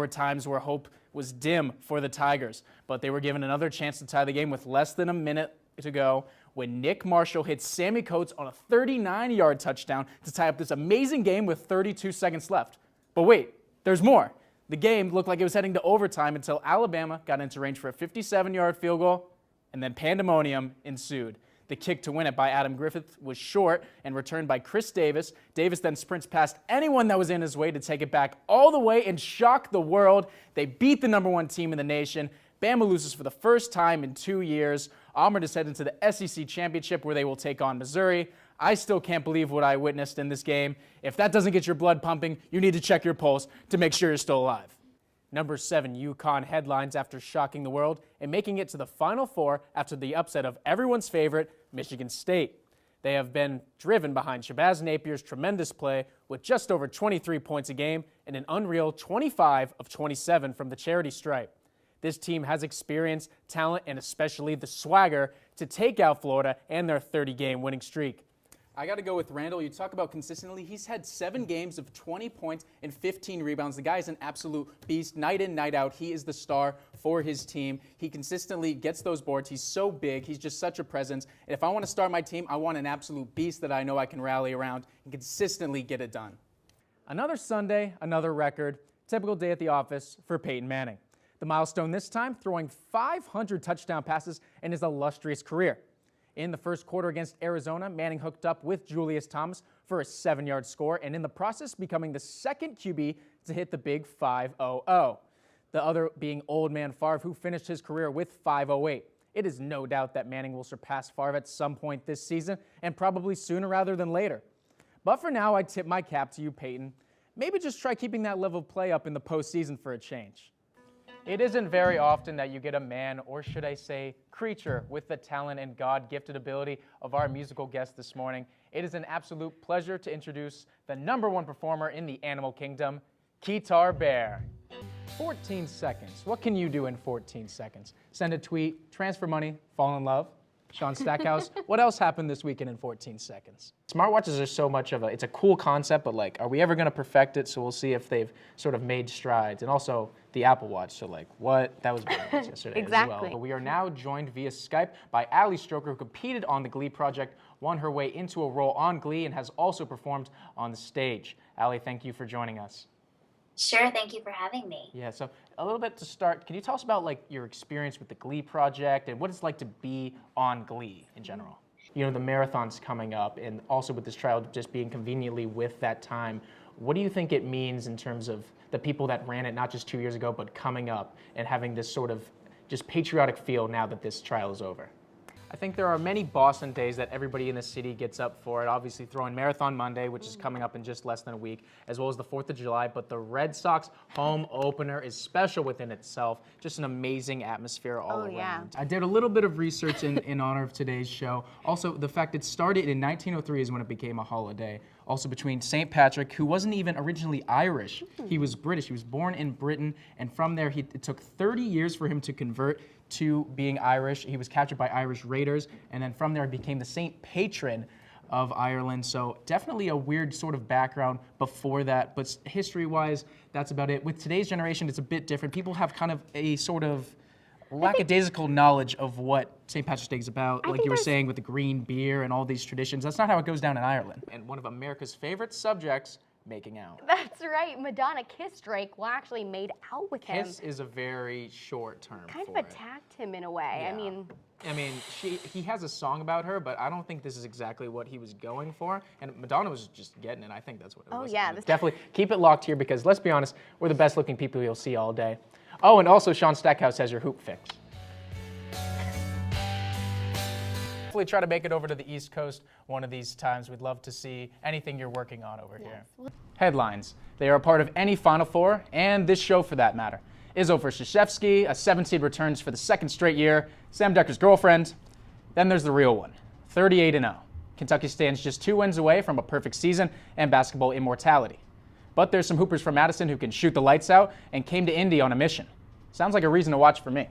were times where hope was dim for the Tigers, but they were given another chance to tie the game with less than a minute to go when Nick Marshall hit Sammy Coates on a 39-yard touchdown to tie up this amazing game with 32 seconds left. But wait, there's more. The game looked like it was heading to overtime until Alabama got into range for a 57-yard field goal, and then pandemonium ensued. The kick to win it by Adam Griffith was short and returned by Chris Davis. Davis then sprints past anyone that was in his way to take it back all the way and shock the world. They beat the #1 team in the nation. Bama loses for the first time in 2 years. Auburn is headed to the SEC Championship where they will take on Missouri. I still can't believe what I witnessed in this game. If that doesn't get your blood pumping, you need to check your pulse to make sure you're still alive. Number 7, UConn headlines after shocking the world and making it to the Final Four after the upset of everyone's favorite, Michigan State. They have been driven behind Shabazz Napier's tremendous play with just over 23 points a game and an unreal 25 of 27 from the charity stripe. This team has experience, talent, and especially the swagger to take out Florida and their 30-game winning streak. I got to go with Randall. You talk about consistently. He's had 7 games of 20 points and 15 rebounds. The guy is an absolute beast. Night in, night out, he is the star for his team. He consistently gets those boards. He's so big. He's just such a presence. And if I want to start my team, I want an absolute beast that I know I can rally around and consistently get it done. Another Sunday, another record. Typical day at the office for Peyton Manning. The milestone this time, throwing 500 touchdown passes in his illustrious career. In the first quarter against Arizona, Manning hooked up with Julius Thomas for a 7-yard score, and in the process becoming the second QB to hit the big 5.00. The other being Old Man Favre, who finished his career with 5.08. It is no doubt that Manning will surpass Favre at some point this season, and probably sooner rather than later. But for now, I tip my cap to you, Peyton. Maybe just try keeping that level of play up in the postseason for a change. It isn't very often that you get a man, or should I say creature, with the talent and God-gifted ability of our musical guest this morning. It is an absolute pleasure to introduce the #1 performer in the animal kingdom, Guitar Bear. 14 seconds. What can you do in 14 seconds? Send a tweet, transfer money, fall in love. Sean Stackhouse, what else happened this weekend in 14 seconds? Smartwatches are so much of it's a cool concept, but like, are we ever going to perfect it? So we'll see if they've sort of made strides. And also the Apple Watch, so like, what? That was big yesterday Exactly. as well. But we are now joined via Skype by Ali Stroker, who competed on the Glee project, won her way into a role on Glee, and has also performed on the stage. Ali, thank you for joining us. Sure, thank you for having me. Yeah, so a little bit to start, can you tell us about like your experience with the Glee project and what it's like to be on Glee in general? You know, the marathon's coming up, and also with this trial just being conveniently with that time, what do you think it means in terms of the people that ran it not just 2 years ago, but coming up and having this sort of just patriotic feel now that this trial is over? I think there are many Boston days that everybody in the city gets up for it. Obviously throwing Marathon Monday, which is coming up in just less than a week, as well as the 4th of July. But the Red Sox home opener is special within itself. Just an amazing atmosphere all around. Yeah. I did a little bit of research in honor of today's show. Also, the fact it started in 1903 is when it became a holiday. Also between St. Patrick, who wasn't even originally Irish. He was British. He was born in Britain, and from there it took 30 years for him to convert to being Irish. He was captured by Irish raiders, and then from there he became the saint patron of Ireland. So definitely a weird sort of background before that, but history-wise, that's about it. With today's generation, it's a bit different. People have kind of a sort of lackadaisical knowledge of what St. Patrick's Day is about, like you were saying with the green beer and all these traditions. That's not how it goes down in Ireland. And one of America's favorite subjects, making out. That's right. Madonna kissed Drake. Well, actually made out with him. Kiss is a very short term Kind of for it. attacked him in a way. Yeah. I mean, he has a song about her, but I don't think this is exactly what he was going for. And Madonna was just getting it. I think that's what it was. Oh, yeah. Definitely keep it locked here because, let's be honest, we're the best looking people you'll see all day. Oh, and also Sean Stackhouse has your hoop fix. Hopefully try to make it over to the East Coast one of these times. We'd love to see anything you're working on over here. Headlines. They are a part of any Final Four, and this show for that matter. Izzo for Krzyzewski, a 7 seed returns for the 2nd straight year. Sam Decker's girlfriend. Then there's the real one, 38-0. Kentucky stands just 2 wins away from a perfect season and basketball immortality. But there's some hoopers from Madison who can shoot the lights out and came to Indy on a mission. Sounds like a reason to watch for me.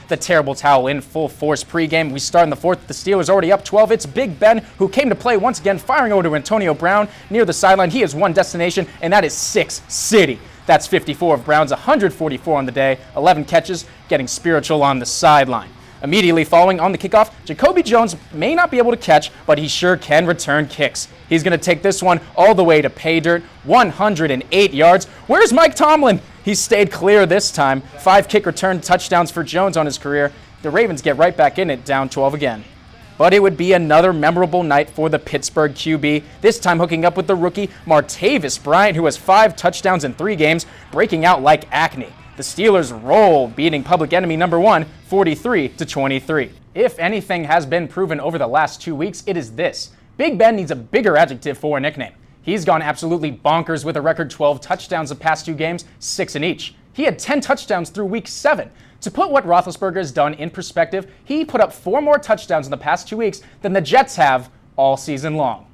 The terrible towel in full force pregame. We start in the 4th. The Steelers already up 12. It's Big Ben who came to play once again, firing over to Antonio Brown near the sideline. He has one destination, and that is Six City. That's 54 of Brown's 144 on the day, 11 catches, getting spiritual on the sideline. Immediately following on the kickoff, Jacoby Jones may not be able to catch, but he sure can return kicks. He's going to take this one all the way to pay dirt, 108 yards. Where's Mike Tomlin? He stayed clear this time. 5 kick return touchdowns for Jones on his career. The Ravens get right back in it, down 12 again. But it would be another memorable night for the Pittsburgh QB, this time hooking up with the rookie Martavis Bryant, who has 5 touchdowns in 3 games, breaking out like acne. The Steelers roll, beating public enemy number 1, 43-23. If anything has been proven over the last 2 weeks, it is this. Big Ben needs a bigger adjective for a nickname. He's gone absolutely bonkers with a record 12 touchdowns the past 2 games, 6 in each. He had 10 touchdowns through week 7. To put what Roethlisberger has done in perspective, he put up 4 more touchdowns in the past 2 weeks than the Jets have all season long.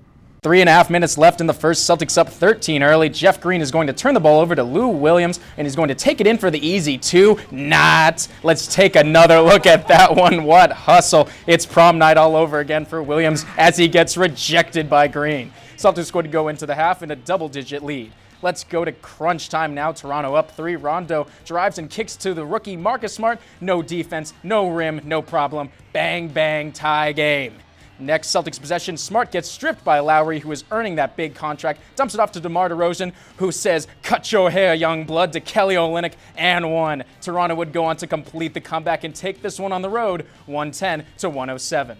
3.5 minutes left in the first. Celtics up 13 early. Jeff Green is going to turn the ball over to Lou Williams, and he's going to take it in for the easy 2. Not. Let's take another look at that one. What hustle. It's prom night all over again for Williams as he gets rejected by Green. Celtics going to go into the half in a double-digit lead. Let's go to crunch time now. Toronto up 3. Rondo drives and kicks to the rookie Marcus Smart. No defense, no rim, no problem. Bang, bang, tie game. Next Celtics possession, Smart gets stripped by Lowry, who is earning that big contract, dumps it off to DeMar DeRozan, who says, "Cut your hair, young blood," to Kelly Olynyk, and 1. Toronto would go on to complete the comeback and take this one on the road, 110-107.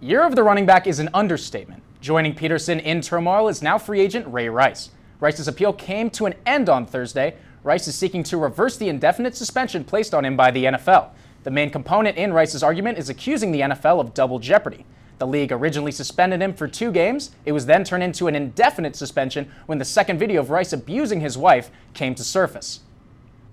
Year of the running back is an understatement. Joining Peterson in turmoil is now free agent Ray Rice. Rice's appeal came to an end on Thursday. Rice is seeking to reverse the indefinite suspension placed on him by the NFL. The main component in Rice's argument is accusing the NFL of double jeopardy. The league originally suspended him for 2 games. It was then turned into an indefinite suspension when the second video of Rice abusing his wife came to surface.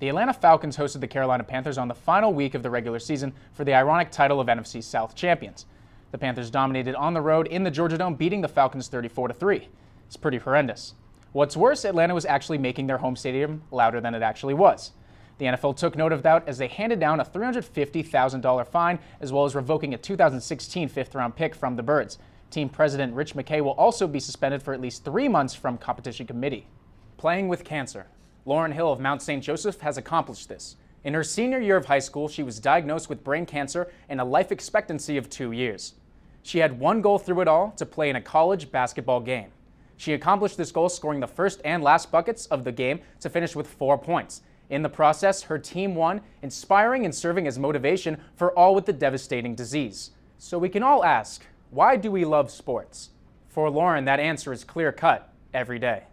The Atlanta Falcons hosted the Carolina Panthers on the final week of the regular season for the ironic title of NFC South champions. The Panthers dominated on the road in the Georgia Dome, beating the Falcons 34-3. It's pretty horrendous. What's worse, Atlanta was actually making their home stadium louder than it actually was. The NFL took note of that as they handed down a $350,000 fine, as well as revoking a 2016 fifth-round pick from the Birds. Team president Rich McKay will also be suspended for at least 3 months from competition committee. Playing with cancer. Lauren Hill of Mount St. Joseph has accomplished this. In her senior year of high school, she was diagnosed with brain cancer and a life expectancy of 2 years. She had one goal through it all: to play in a college basketball game. She accomplished this goal scoring the first and last buckets of the game to finish with 4 points. In the process, her team won, inspiring and serving as motivation for all with the devastating disease. So we can all ask, why do we love sports? For Lauren, that answer is clear-cut every day.